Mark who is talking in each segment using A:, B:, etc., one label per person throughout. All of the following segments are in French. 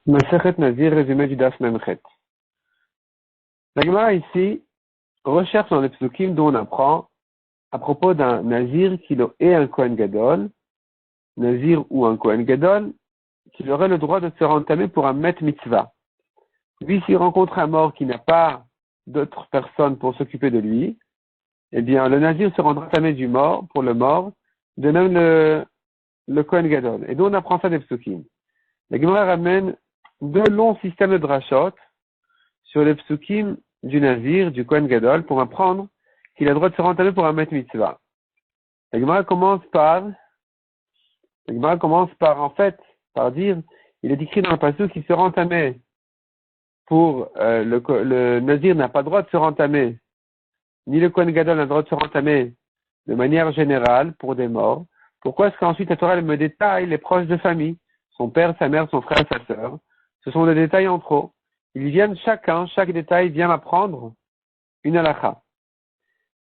A: Masechet Nazir, résumé du Daf Memchet. La Gemara ici recherche dans les psukim d'où on apprend à propos d'un Nazir qui est un Kohen Gadol, Nazir ou un Kohen Gadol, qui aurait le droit de se rentamer pour un Met Mitzvah. Lui, s'il rencontre un mort qui n'a pas d'autres personnes pour s'occuper de lui, eh bien, le Nazir se rendra tamé du mort, pour le mort, de même le Kohen Gadol. Et d'où on apprend ça des psukim. La Gemara ramène deux longs systèmes de drachot sur les psukim du Nazir, du Kohen Gadol, pour apprendre qu'il a le droit de se rentamer pour un Met Mitzvah. La Gemara commence par dire, il est écrit dans le passage qu'il se rentamait pour, le Nazir n'a pas le droit de se rentamer, ni le Kohen Gadol n'a le droit de se rentamer de manière générale pour des morts. Pourquoi est-ce qu'ensuite la Torah me détaille les proches de famille, son père, sa mère, son frère, sa sœur? Ce sont des détails en trop. Ils viennent chaque détail vient m'apprendre une halakha.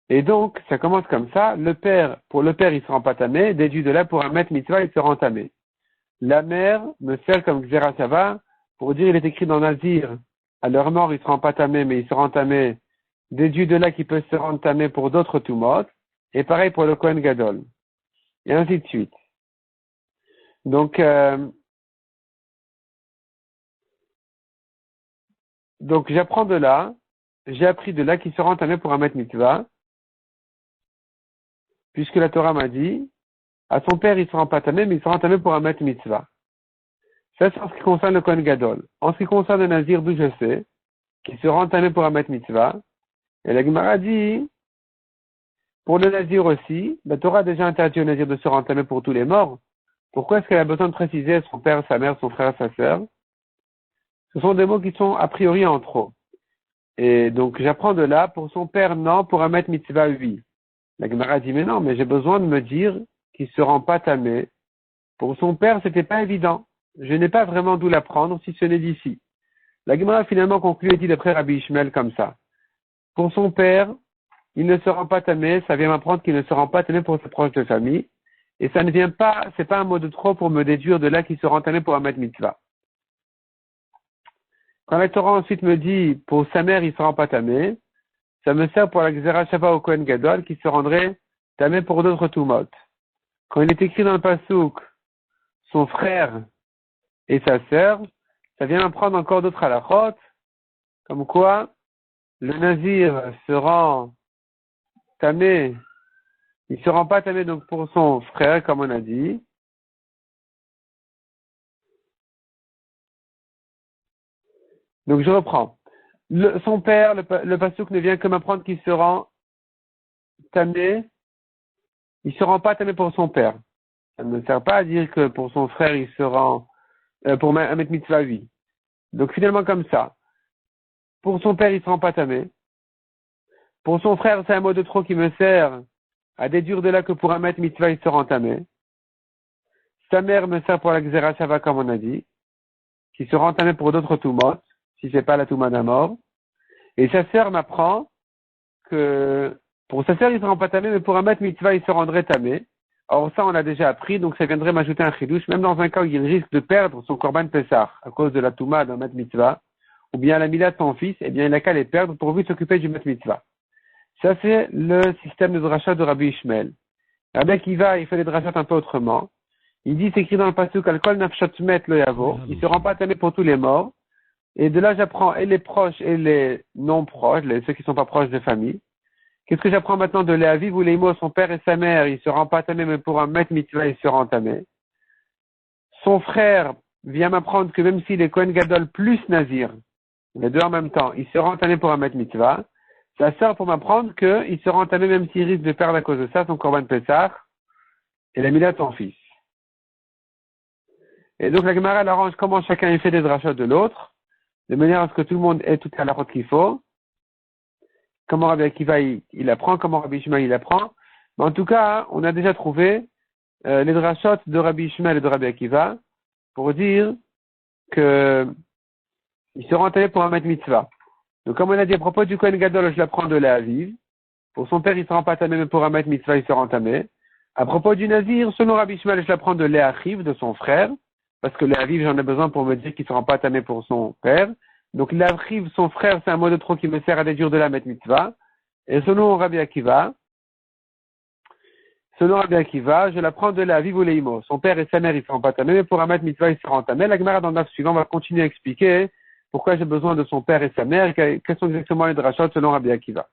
A: Et donc, ça commence comme ça. Pour le père, il se rend pas tamé. Déduit de là, pour un Met Mitzvah, il se rend tamé. La mère me sert comme Gzera Shava pour dire, il est écrit dans Nazir, à leur mort, il se rend pas tamé, mais il se rend tamé. Déduit de là qu'il peut se rendre tamé pour d'autres tumot. Et pareil pour le Kohen Gadol. Et ainsi de suite. Donc, j'apprends de là, j'ai appris de là qu'il se rend tamé pour un Met Mitzvah, puisque la Torah m'a dit, à son père il se rend pas tamé, mais il se rend tamé pour un Met Mitzvah. Ça c'est en ce qui concerne le Kohen Gadol. En ce qui concerne le Nazir, d'où je sais, qu'il se rend tamé pour un Met Mitzvah, et la Gemara dit, pour le Nazir aussi, la Torah a déjà interdit au Nazir de se rendre tamé pour tous les morts. Pourquoi est-ce qu'elle a besoin de préciser son père, sa mère, son frère, sa sœur? Ce sont des mots qui sont a priori en trop. Et donc, j'apprends de là, pour son père, non, pour un Met Mitzvah, oui. La Gemara dit, mais non, mais j'ai besoin de me dire qu'il se rend pas tamé. Pour son père, c'était pas évident. Je n'ai pas vraiment d'où l'apprendre si ce n'est d'ici. La Gemara finalement conclut et dit d'après Rabbi Ishmael comme ça. Pour son père, il ne se rend pas tamé, ça vient m'apprendre qu'il ne se rend pas tamé pour ses proches de famille. Et ça ne vient pas, c'est pas un mot de trop pour me déduire de là qu'il se rend tamé pour un Met Mitzvah. Quand la Torah ensuite me dit, pour sa mère, il se rend pas tamé, ça me sert pour la Gzera Shava au Kohen Gadol qui se rendrait tamé pour d'autres tumot. Quand il est écrit dans le Passouk, son frère et sa sœur, ça vient m'apprendre encore d'autres halachot, comme quoi le Nazir se rend tamé, il se rend pas tamé donc pour son frère, comme on a dit. Donc je reprends. Son père, le Passouk ne vient que m'apprendre qu'il se rend tamé, il se rend pas tamé pour son père. Ça ne sert pas à dire que pour son frère, il se rend, pour un Met Mitzvah, oui. Donc finalement comme ça. Pour son père, il se rend pas tamé. Pour son frère, c'est un mot de trop qui me sert à déduire de là que pour un Met Mitzvah, il se rend tamé. Sa mère me sert pour la Gzera Shava, comme on a dit, qui se rend tamé pour d'autres tumot, si c'est pas la Touma d'un mort. Et sa sœur m'apprend que pour sa sœur, il se rend pas tamé, mais pour un Met Mitzvah, il se rendrait tamé. Or, ça, on l'a déjà appris, donc ça viendrait m'ajouter un chidouche, même dans un cas où il risque de perdre son Korban Pessah à cause de la Touma d'un Met Mitzvah, ou bien la Mila de son fils, eh bien, il n'a qu'à les perdre pourvu de s'occuper du Met Mitzvah. Ça, c'est le système de drachat de Rabbi Ishmael. Rabbi Akiva, il fait des drachats un peu autrement. Il dit, c'est écrit dans le pasuk, Al-Kol Nafshat Met Lo Yavo. Il se rend pas tamé pour tous les morts. Et de là, j'apprends et les proches et les non proches, ceux qui sont pas proches de famille. Qu'est-ce que j'apprends maintenant de Léaviv ou Léimo, son père et sa mère, il se rend pas tamé, mais pour un Met Mitzvah, il se rend tamé. Son frère vient m'apprendre que même s'il est Kohen Gadol plus Nazir, les deux en même temps, il se rend tamé pour un Met Mitzvah. Ça sert pour m'apprendre qu'il se rend tamé même s'il risque de perdre à cause de ça son Korban Pessah et la Mila de son fils. Et donc la Gemara elle arrange comment chacun fait des drachot de l'autre, de manière à ce que tout le monde ait tout à la route qu'il faut. Comment Rabbi Akiva il apprend, comment Rabbi Ishmael il apprend. Mais en tout cas, on a déjà trouvé les drachot de Rabbi Ishmael et de Rabbi Akiva pour dire que il se rend tamé pour un Met Mitzvah. Donc comme on a dit à propos du Kohen Gadol, je l'apprends de Léaviv. Pour son père, il se rend pas tamé, mais pour un Met Mitzvah, il se rend tamé. À propos du Nazir, selon Rabbi Ishmael, je l'apprends de Léachiv, de son frère, parce que l'aviv, j'en ai besoin pour me dire qu'il ne sera pas tamé pour son père. Donc l'aviv, son frère, c'est un mot de trop qui me sert à déduire de la met mitzvah. Et selon Rabbi Akiva, je la prends de l'aviv ou l'eimo. Son père et sa mère, ils ne seront pas tamés, mais pour un met mitzvah, ils seront tamés. La Gemara dans le daf suivant va continuer à expliquer pourquoi j'ai besoin de son père et sa mère, et quels sont exactement les drachot selon Rabbi Akiva.